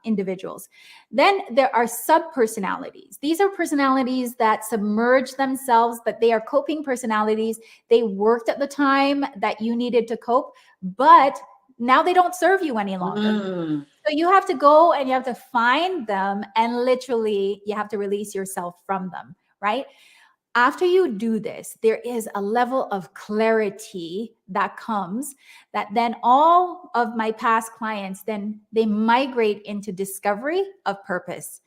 [SPEAKER 2] individuals. Then there are sub-personalities. These are personalities that submerge themselves, but they are coping personalities. They worked at the time that you needed to cope, but now they don't serve you any longer. So you have to go and you have to find them, and literally you have to release yourself from them, right? After you do this, there is a level of clarity that comes, that then all of my past clients, then they migrate into discovery of purpose.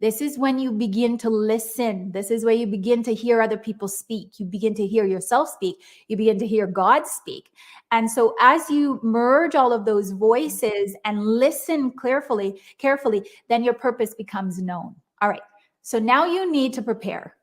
[SPEAKER 2] This is when you begin to listen. This is where you begin to hear other people speak. You begin to hear yourself speak. You begin to hear God speak. And so as you merge all of those voices and listen carefully, then your purpose becomes known. All right. So now you need to prepare.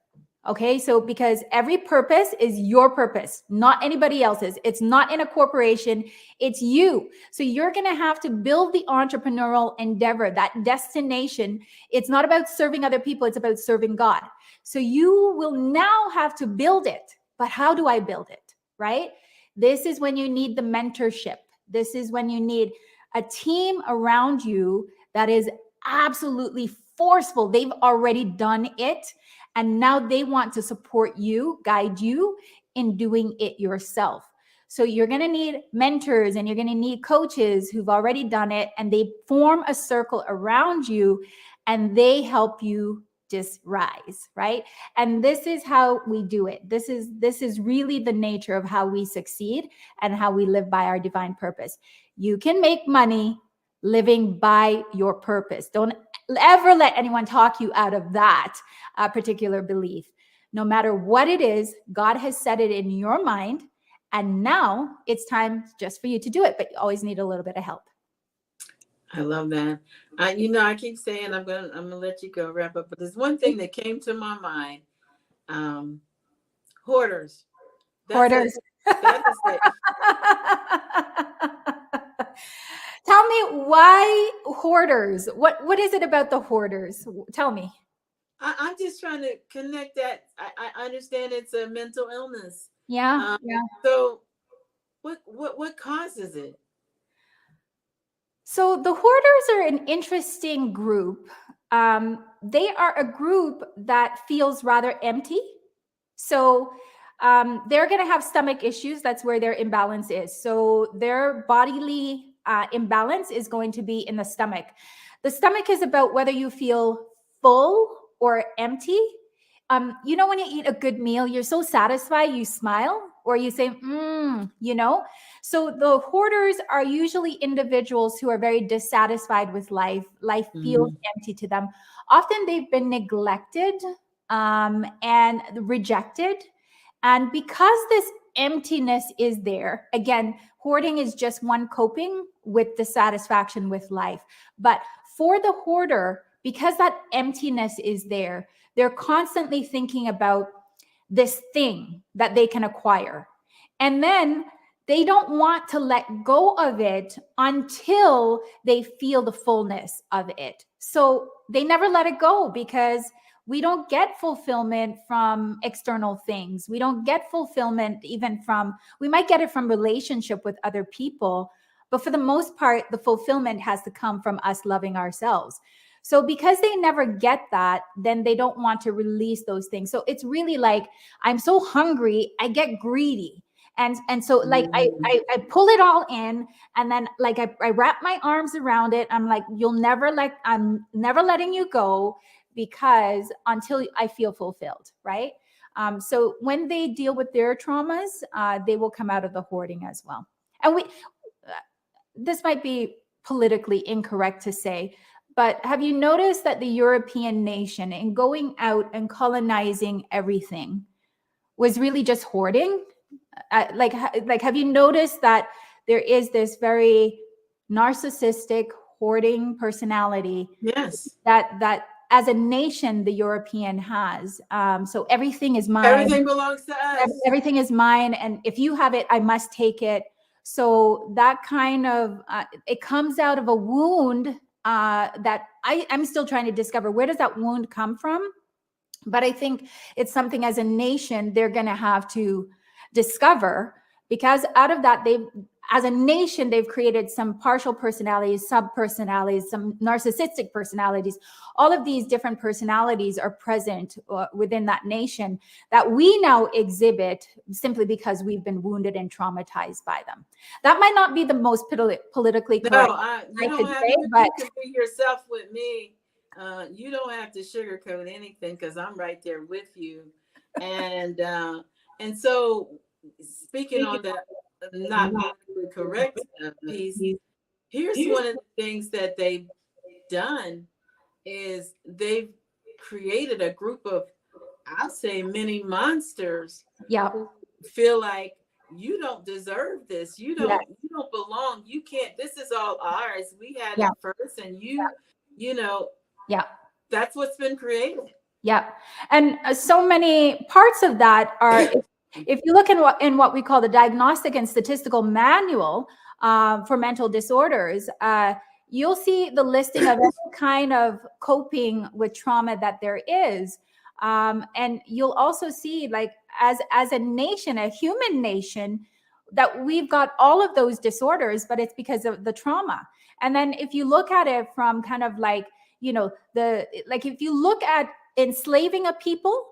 [SPEAKER 2] Okay, so because every purpose is your purpose, not anybody else's. It's not in a corporation, it's you. So you're going to have to build the entrepreneurial endeavor, that destination. It's not about serving other people, it's about serving God. So you will now have to build it. But how do I build it, right? This is when you need the mentorship. This is when you need a team around you that is absolutely forceful. They've already done it. And now they want to support you, guide you in doing it yourself. So you're going to need mentors and you're going to need coaches who've already done it, and they form a circle around you and they help you just rise, right? And this is how we do it. This is really the nature of how we succeed and how we live by our divine purpose. You can make money living by your purpose. Don't ever let anyone talk you out of that particular belief. No matter what it is, God has set it in your mind, and now it's time just for you to do it, but you always need a little bit of help.
[SPEAKER 1] I love that. I keep saying I'm gonna let you go wrap up, but there's one thing that came to my mind. Hoarders.
[SPEAKER 2] Hoarders.
[SPEAKER 1] That is it.
[SPEAKER 2] Tell me, why hoarders? What is it about the hoarders? Tell me.
[SPEAKER 1] I'm just trying to connect that. I understand it's a mental illness.
[SPEAKER 2] Yeah.
[SPEAKER 1] So what causes it?
[SPEAKER 2] So the hoarders are an interesting group. They are a group that feels rather empty. So they're going to have stomach issues. That's where their imbalance is. So their bodily imbalance is going to be in the stomach. The stomach is about whether you feel full or empty. When you eat a good meal, you're so satisfied, you smile, or you say, So the hoarders are usually individuals who are very dissatisfied with life. Life feels empty to them. Often they've been neglected and rejected. And because this emptiness is there, again, hoarding is just one coping with dissatisfaction with life. But for the hoarder, because that emptiness is there, they're constantly thinking about this thing that they can acquire. And then they don't want to let go of it until they feel the fullness of it. So they never let it go, because we don't get fulfillment from external things. We don't get fulfillment we might get it from relationship with other people, but for the most part, the fulfillment has to come from us loving ourselves. So because they never get that, then they don't want to release those things. So it's really like, I'm so hungry, I get greedy. And so like I pull it all in, and then like I wrap my arms around it. I'm like, I'm never letting you go, because until I feel fulfilled, right? So when they deal with their traumas, they will come out of the hoarding as well. And this might be politically incorrect to say, but have you noticed that the European nation, in going out and colonizing everything, was really just hoarding? Like, have you noticed that there is this very narcissistic hoarding personality?
[SPEAKER 1] Yes.
[SPEAKER 2] That as a nation, the European has. So everything is mine.
[SPEAKER 1] Everything belongs to us.
[SPEAKER 2] Everything is mine. And if you have it, I must take it. So that kind of, it comes out of a wound that I'm still trying to discover, where does that wound come from? But I think it's something as a nation they're going to have to discover, because out of that, as a nation, they've created some partial personalities, sub-personalities, some narcissistic personalities. All of these different personalities are present within that nation that we now exhibit simply because we've been wounded and traumatized by them. That might not be the most politically correct.
[SPEAKER 1] You don't have
[SPEAKER 2] say,
[SPEAKER 1] to,
[SPEAKER 2] but
[SPEAKER 1] you can be yourself with me. You don't have to sugarcoat anything, because I'm right there with you. And so, speaking on the not politically correct piece, here's one of the things that they've done is they've created a group of, I'll say, many monsters.
[SPEAKER 2] yeah,
[SPEAKER 1] Who feel like you don't deserve this. You
[SPEAKER 2] yeah,
[SPEAKER 1] don't belong. You can't. This is all ours. We had
[SPEAKER 2] yeah,
[SPEAKER 1] it first, and you know,
[SPEAKER 2] yeah.
[SPEAKER 1] that's what's been created.
[SPEAKER 2] Yeah. And so many parts of that are, if you look in what we call the Diagnostic and Statistical Manual for mental disorders, you'll see the listing of every kind of coping with trauma that there is. And you'll also see, like, as a nation, a human nation, that we've got all of those disorders, but it's because of the trauma. And then if you look at it from kind of like, if you look at enslaving a people,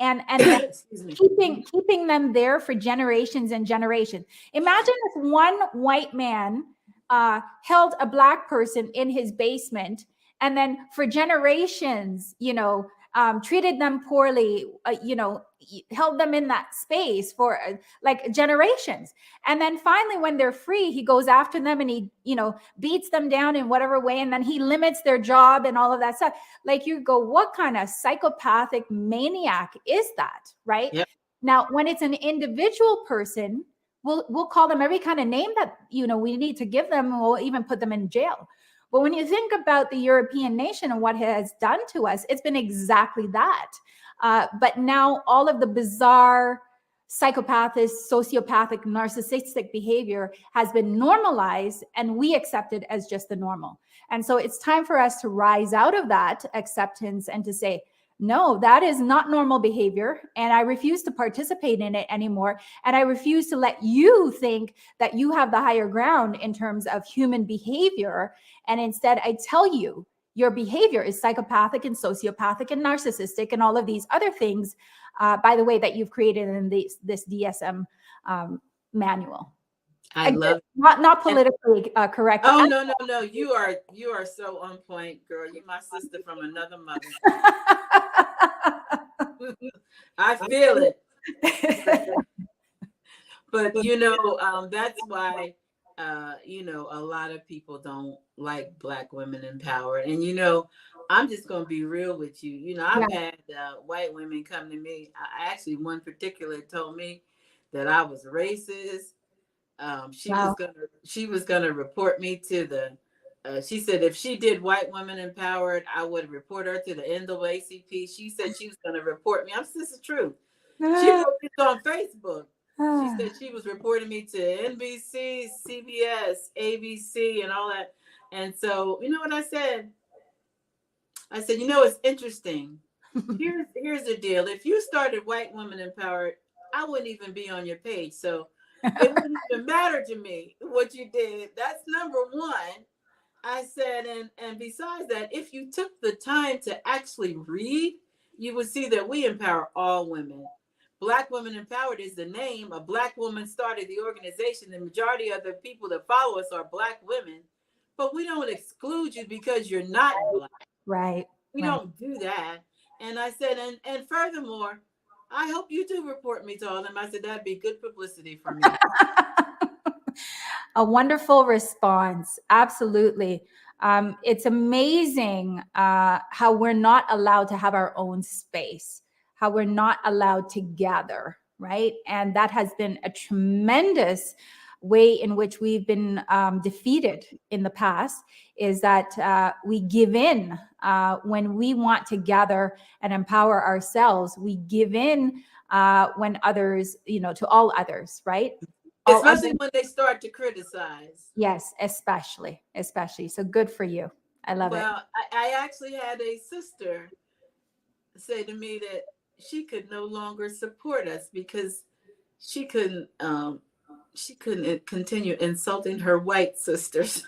[SPEAKER 2] and keeping them there for generations and generations. Imagine if one white man held a black person in his basement, and then for generations, treated them poorly, held them in that space for like generations. And then finally, when they're free, he goes after them and he, beats them down in whatever way. And then he limits their job and all of that stuff. Like, you go, what kind of psychopathic maniac is that? Right?
[SPEAKER 1] Yep.
[SPEAKER 2] Now, when it's an individual person, we'll call them every kind of name that, we need to give them. And we'll even put them in jail. But when you think about the European nation and what it has done to us, it's been exactly that. But now all of the bizarre psychopathic, sociopathic, narcissistic behavior has been normalized, and we accept it as just the normal. And so it's time for us to rise out of that acceptance and to say, no, that is not normal behavior, and I refuse to participate in it anymore. And I refuse to let you think that you have the higher ground in terms of human behavior. And instead, I tell you, your behavior is psychopathic and sociopathic and narcissistic and all of these other things, by the way, that you've created in this DSM manual.
[SPEAKER 1] I love it.
[SPEAKER 2] Not politically correct.
[SPEAKER 1] Oh, no. You are so on point, girl. You're my sister from another mother. I feel it. But that's why a lot of people don't like Black women empowered. And I'm just gonna be real with you. I've had white women come to me. Actually, one particular told me that I was racist. She was gonna report me to the. She said if she did white women empowered, I would report her to the NAACP. She said she was gonna report me. This is true. She wrote this on Facebook. She said she was reporting me to NBC, CBS, ABC, and all that. And so, you know what I said? I said, it's interesting. Here's the deal. If you started White Women Empowered, I wouldn't even be on your page. So it wouldn't even matter to me what you did. That's number one. I said, and besides that, if you took the time to actually read, you would see that we empower all women. Black Women Empowered is the name. A Black woman started the organization. The majority of the people that follow us are Black women, but we don't exclude you because you're not Black.
[SPEAKER 2] Right.
[SPEAKER 1] We don't do that. And I said, and furthermore, I hope you do report me to all of them. I said, that'd be good publicity for me.
[SPEAKER 2] A wonderful response. Absolutely. It's amazing how we're not allowed to have our own space, how we're not allowed to gather, right? And that has been a tremendous way in which we've been defeated in the past, is that we give in when we want to gather and empower ourselves. We give in when others, to all others, right? all other.
[SPEAKER 1] Especially when they start to criticize.
[SPEAKER 2] Yes, especially. So good for you. I love it.
[SPEAKER 1] Well, I actually had a sister say to me that she could no longer support us because she couldn't she couldn't continue insulting her white sisters.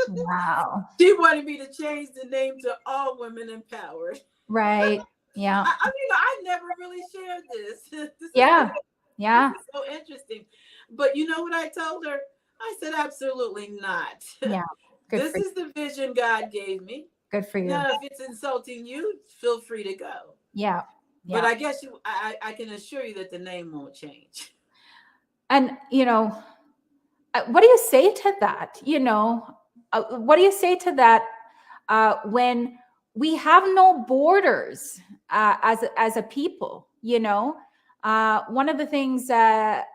[SPEAKER 2] Wow.
[SPEAKER 1] She wanted me to change the name to All Women Empowered.
[SPEAKER 2] Right. Yeah.
[SPEAKER 1] I never really shared this.
[SPEAKER 2] Yeah.
[SPEAKER 1] This
[SPEAKER 2] Yeah.
[SPEAKER 1] is so interesting. But you know what I told her? I said, absolutely not.
[SPEAKER 2] Yeah. Good
[SPEAKER 1] This
[SPEAKER 2] for you.
[SPEAKER 1] is the vision God gave me.
[SPEAKER 2] Good for you.
[SPEAKER 1] Now, if it's insulting you, feel free to go.
[SPEAKER 2] Yeah.
[SPEAKER 1] But
[SPEAKER 2] Yeah.
[SPEAKER 1] I guess I can assure you that the name won't change.
[SPEAKER 2] And, what do you say to that? What do you say to that when we have no borders as a people? One of the things that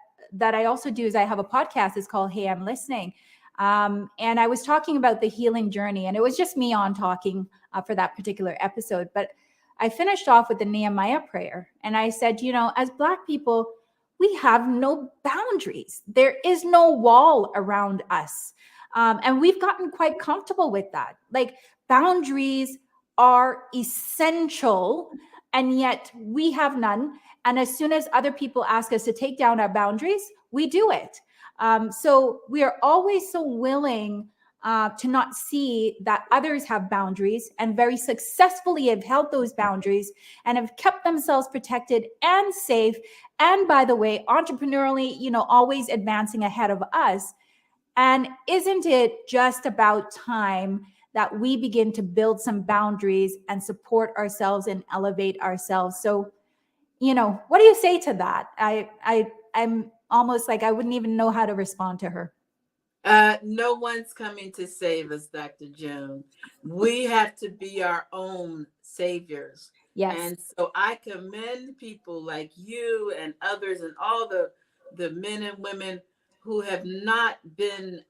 [SPEAKER 2] I also do is I have a podcast. It's called Hey, I'm Listening. And I was talking about the healing journey, and it was just me on talking for that particular episode. But I finished off with the Nehemiah prayer. And I said, as Black people, we have no boundaries. There is no wall around us. And we've gotten quite comfortable with that. Like, boundaries are essential, and yet we have none. And as soon as other people ask us to take down our boundaries, we do it. So we are always so willing to not see that others have boundaries, and very successfully have held those boundaries and have kept themselves protected and safe. And by the way, entrepreneurially, always advancing ahead of us. And isn't it just about time that we begin to build some boundaries and support ourselves and elevate ourselves? So, what do you say to that? I'm almost like I wouldn't even know how to respond to her.
[SPEAKER 1] No one's coming to save us, Dr. Joan. We have to be our own saviors.
[SPEAKER 2] Yes.
[SPEAKER 1] And so I commend people like you and others and all the men and women who have not been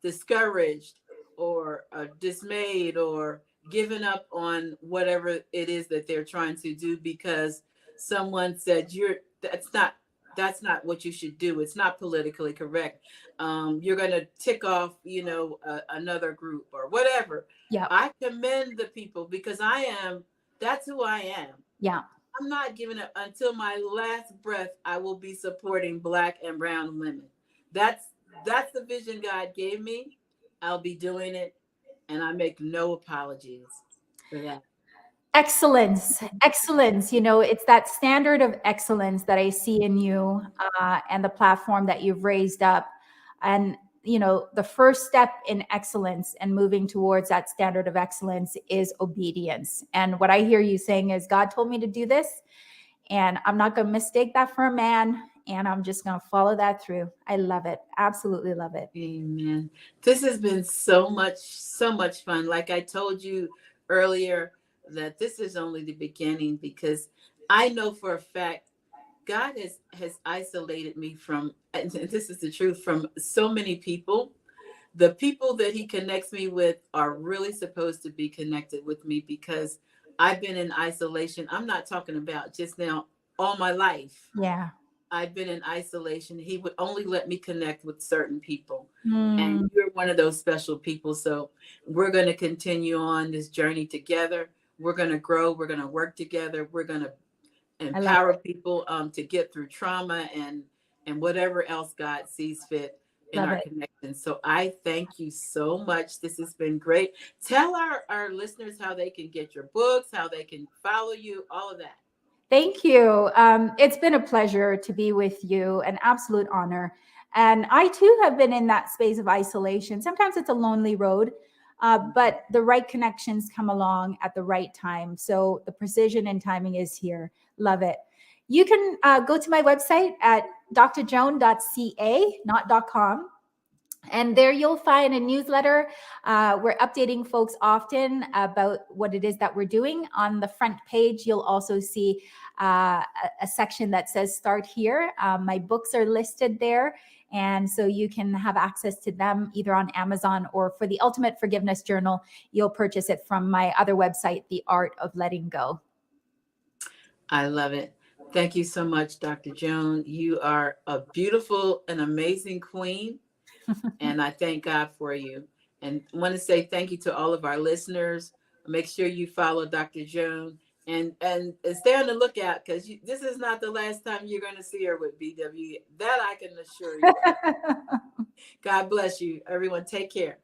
[SPEAKER 1] discouraged or dismayed or given up on whatever it is that they're trying to do because someone said that's not what you should do. It's not politically correct. You're going to tick off, another group or whatever.
[SPEAKER 2] Yeah.
[SPEAKER 1] I commend the people because that's who I am.
[SPEAKER 2] Yeah.
[SPEAKER 1] I'm not giving up until my last breath. I will be supporting Black and brown women. That's the vision God gave me. I'll be doing it, and I make no apologies for that.
[SPEAKER 2] Excellence. It's that standard of excellence that I see in you, and the platform that you've raised up. And, the first step in excellence and moving towards that standard of excellence is obedience. And what I hear you saying is, God told me to do this, and I'm not going to mistake that for a man. And I'm just going to follow that through. I love it. Absolutely love it.
[SPEAKER 1] Amen. This has been so much fun. Like I told you earlier, that this is only the beginning, because I know for a fact God has isolated me from, and this is the truth, from so many people. The people that he connects me with are really supposed to be connected with me, because I've been in isolation. I'm not talking about just now, all my life.
[SPEAKER 2] Yeah.
[SPEAKER 1] I've been in isolation. He would only let me connect with certain people.
[SPEAKER 2] Mm.
[SPEAKER 1] And you're one of those special people. So we're going to continue on this journey together. We're going to grow. We're going to work together. We're going to empower people to get through trauma and whatever else God sees fit in
[SPEAKER 2] Love
[SPEAKER 1] our
[SPEAKER 2] it.
[SPEAKER 1] connection. So I thank you so much. This has been great. Tell our listeners how they can get your books, how they can follow you, all of that.
[SPEAKER 2] Thank you. It's been a pleasure to be with you, an absolute honor. And I too have been in that space of isolation. Sometimes it's a lonely road, but the right connections come along at the right time. So the precision and timing is here. Love it. You can go to my website at drjoan.ca, not .com. And there you'll find a newsletter. We're updating folks often about what it is that we're doing. On the front page, you'll also see a section that says Start Here. My books are listed there. And so you can have access to them either on Amazon, or for the Ultimate Forgiveness Journal, you'll purchase it from my other website, The Art of Letting Go.
[SPEAKER 1] I love it. Thank you so much, Dr. Joan. You are a beautiful and amazing queen, and I thank God for you. And I want to say thank you to all of our listeners. Make sure you follow Dr. Joan and stay on the lookout, because this is not the last time you're going to see her with BW. That I can assure you. God bless you, everyone. Take care.